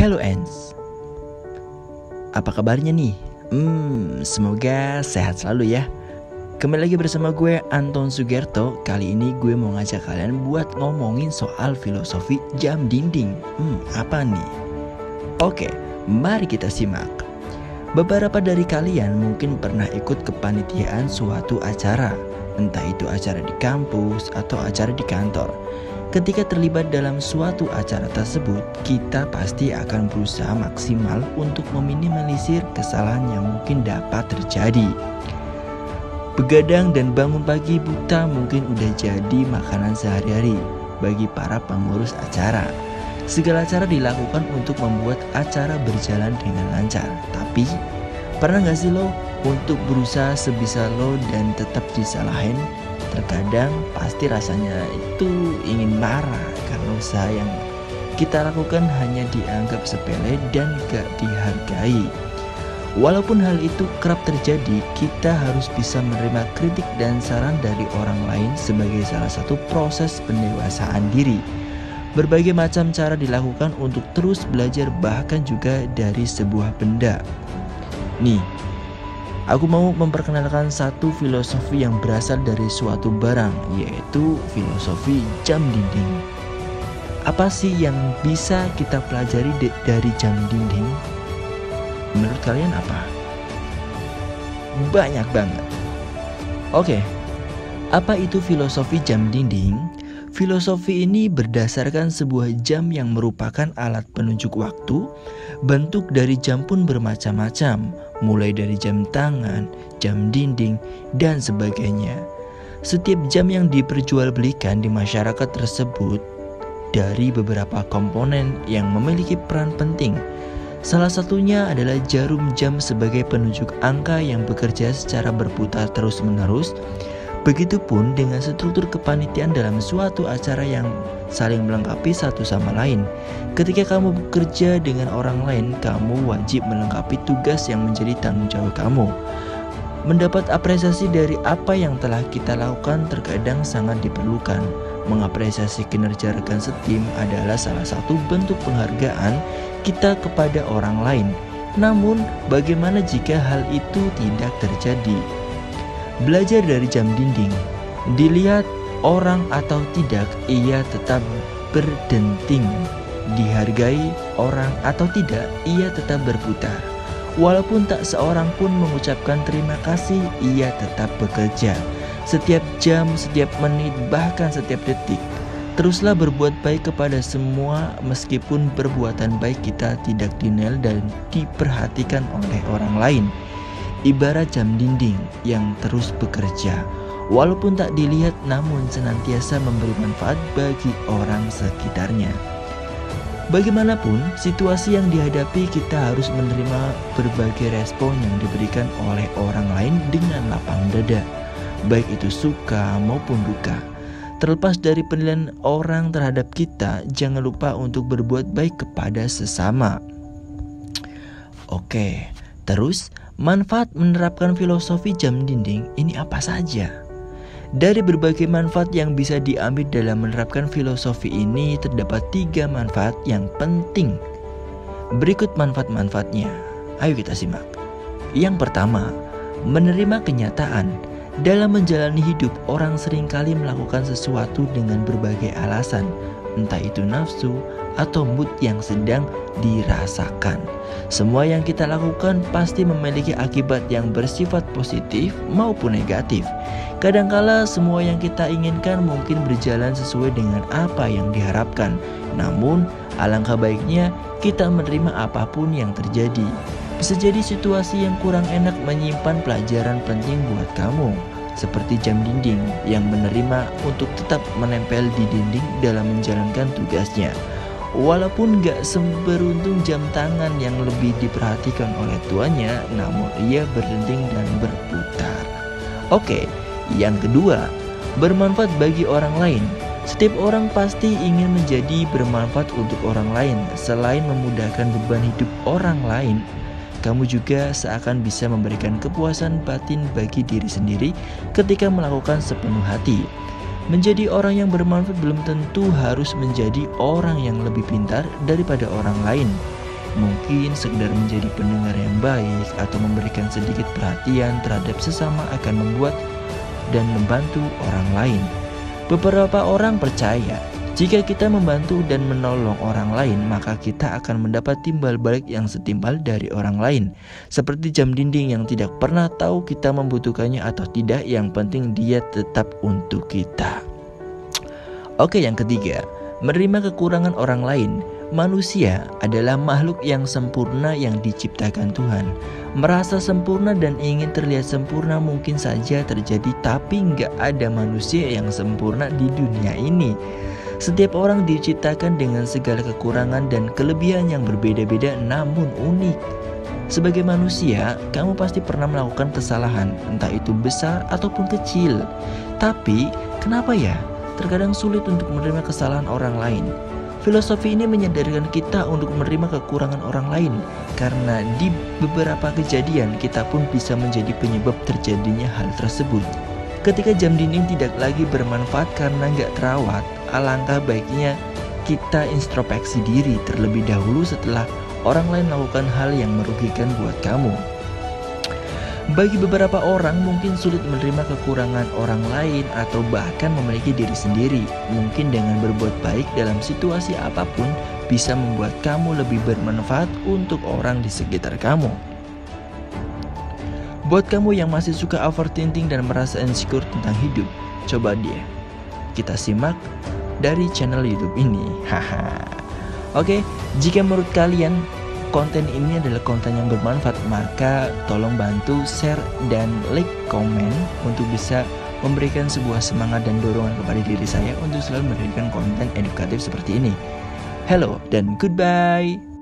Hello Ens, apa kabarnya nih? Semoga sehat selalu ya. Kembali lagi bersama gue Anton Sugerto. Kali ini gue mau ngajak kalian buat ngomongin soal filosofi jam dinding. Apa nih? Oke, mari kita simak. Beberapa dari kalian mungkin pernah ikut kepanitiaan suatu acara, entah itu acara di kampus atau acara di kantor. Ketika terlibat dalam suatu acara tersebut, kita pasti akan berusaha maksimal untuk meminimalisir kesalahan yang mungkin dapat terjadi. Begadang dan bangun pagi buta mungkin udah jadi makanan sehari-hari bagi para pengurus acara. Segala cara dilakukan untuk membuat acara berjalan dengan lancar. Tapi, pernah gak sih lo untuk berusaha sebisa lo dan tetap disalahin? Terkadang pasti rasanya itu ingin marah karena usaha yang kita lakukan hanya dianggap sepele dan gak dihargai. Walaupun hal itu kerap terjadi, kita harus bisa menerima kritik dan saran dari orang lain sebagai salah satu proses pendewasaan diri. Berbagai macam cara dilakukan untuk terus belajar, bahkan juga dari sebuah benda. Nih, aku mau memperkenalkan satu filosofi yang berasal dari suatu barang, yaitu filosofi jam dinding. Apa sih yang bisa kita pelajari dari jam dinding? Menurut kalian apa? Banyak banget. Oke, apa itu filosofi jam dinding? Filosofi ini berdasarkan sebuah jam yang merupakan alat penunjuk waktu. Bentuk dari jam pun bermacam-macam, mulai dari jam tangan, jam dinding, dan sebagainya. Setiap jam yang diperjualbelikan di masyarakat tersebut dari beberapa komponen yang memiliki peran penting. Salah satunya adalah jarum jam sebagai penunjuk angka yang bekerja secara berputar terus-menerus. Begitupun dengan struktur kepanitiaan dalam suatu acara yang saling melengkapi satu sama lain. Ketika kamu bekerja dengan orang lain, kamu wajib melengkapi tugas yang menjadi tanggung jawab kamu. Mendapat apresiasi dari apa yang telah kita lakukan terkadang sangat diperlukan. Mengapresiasi kinerja rekan setim adalah salah satu bentuk penghargaan kita kepada orang lain. Namun, bagaimana jika hal itu tidak terjadi? Belajar dari jam dinding, dilihat orang atau tidak, ia tetap berdenting. Dihargai orang atau tidak, ia tetap berputar. Walaupun tak seorang pun mengucapkan terima kasih, ia tetap bekerja. Setiap jam, setiap menit, bahkan setiap detik. Teruslah berbuat baik kepada semua meskipun perbuatan baik kita tidak dinilai dan diperhatikan oleh orang lain. Ibarat jam dinding yang terus bekerja, walaupun tak dilihat namun senantiasa memberi manfaat bagi orang sekitarnya. Bagaimanapun situasi yang dihadapi, kita harus menerima berbagai respon yang diberikan oleh orang lain dengan lapang dada, baik itu suka maupun duka. Terlepas dari penilaian orang terhadap kita, jangan lupa untuk berbuat baik kepada sesama. Oke, terus manfaat menerapkan filosofi jam dinding ini apa saja? Dari berbagai manfaat yang bisa diambil dalam menerapkan filosofi ini, terdapat 3 manfaat yang penting. Berikut manfaat-manfaatnya. Ayo kita simak. Yang pertama, menerima kenyataan. Dalam menjalani hidup, orang seringkali melakukan sesuatu dengan berbagai alasan, entah itu nafsu atau mood yang sedang dirasakan. Semua yang kita lakukan pasti memiliki akibat yang bersifat positif maupun negatif. Kadangkala semua yang kita inginkan mungkin berjalan sesuai dengan apa yang diharapkan. Namun, alangkah baiknya kita menerima apapun yang terjadi. Bisa jadi situasi yang kurang enak menyimpan pelajaran penting buat kamu, seperti jam dinding yang menerima untuk tetap menempel di dinding dalam menjalankan tugasnya. Walaupun gak seberuntung jam tangan yang lebih diperhatikan oleh tuannya, namun ia berdinding dan berputar. Oke, yang kedua, bermanfaat bagi orang lain. Setiap orang pasti ingin menjadi bermanfaat untuk orang lain. Selain memudahkan beban hidup orang lain, kamu juga seakan bisa memberikan kepuasan batin bagi diri sendiri ketika melakukan sepenuh hati. Menjadi orang yang bermanfaat belum tentu harus menjadi orang yang lebih pintar daripada orang lain. Mungkin sekedar menjadi pendengar yang baik atau memberikan sedikit perhatian terhadap sesama akan membuat dan membantu orang lain. Beberapa orang percaya jika kita membantu dan menolong orang lain, maka kita akan mendapat timbal balik yang setimpal dari orang lain. Seperti jam dinding yang tidak pernah tahu kita membutuhkannya atau tidak, yang penting dia tetap untuk kita. Oke, yang ketiga, menerima kekurangan orang lain. Manusia adalah makhluk yang sempurna yang diciptakan Tuhan. Merasa sempurna dan ingin terlihat sempurna mungkin saja terjadi, tapi nggak ada manusia yang sempurna di dunia ini. Setiap orang diciptakan dengan segala kekurangan dan kelebihan yang berbeda-beda namun unik. Sebagai manusia, kamu pasti pernah melakukan kesalahan, entah itu besar ataupun kecil. Tapi, kenapa ya? Terkadang sulit untuk menerima kesalahan orang lain. Filosofi ini menyadarkan kita untuk menerima kekurangan orang lain, karena di beberapa kejadian kita pun bisa menjadi penyebab terjadinya hal tersebut. Ketika jam dinding tidak lagi bermanfaat karena nggak terawat, alangkah baiknya kita introspeksi diri terlebih dahulu setelah orang lain melakukan hal yang merugikan buat kamu. Bagi beberapa orang mungkin sulit menerima kekurangan orang lain atau bahkan memiliki diri sendiri. Mungkin dengan berbuat baik dalam situasi apapun bisa membuat kamu lebih bermanfaat untuk orang di sekitar kamu. Buat kamu yang masih suka overthinking dan merasa insecure tentang hidup, coba deh kita simak dari channel YouTube ini. Oke, jika menurut kalian konten ini adalah konten yang bermanfaat, maka tolong bantu share dan like komen untuk bisa memberikan sebuah semangat dan dorongan kepada diri saya untuk selalu memberikan konten edukatif seperti ini. Hello dan goodbye.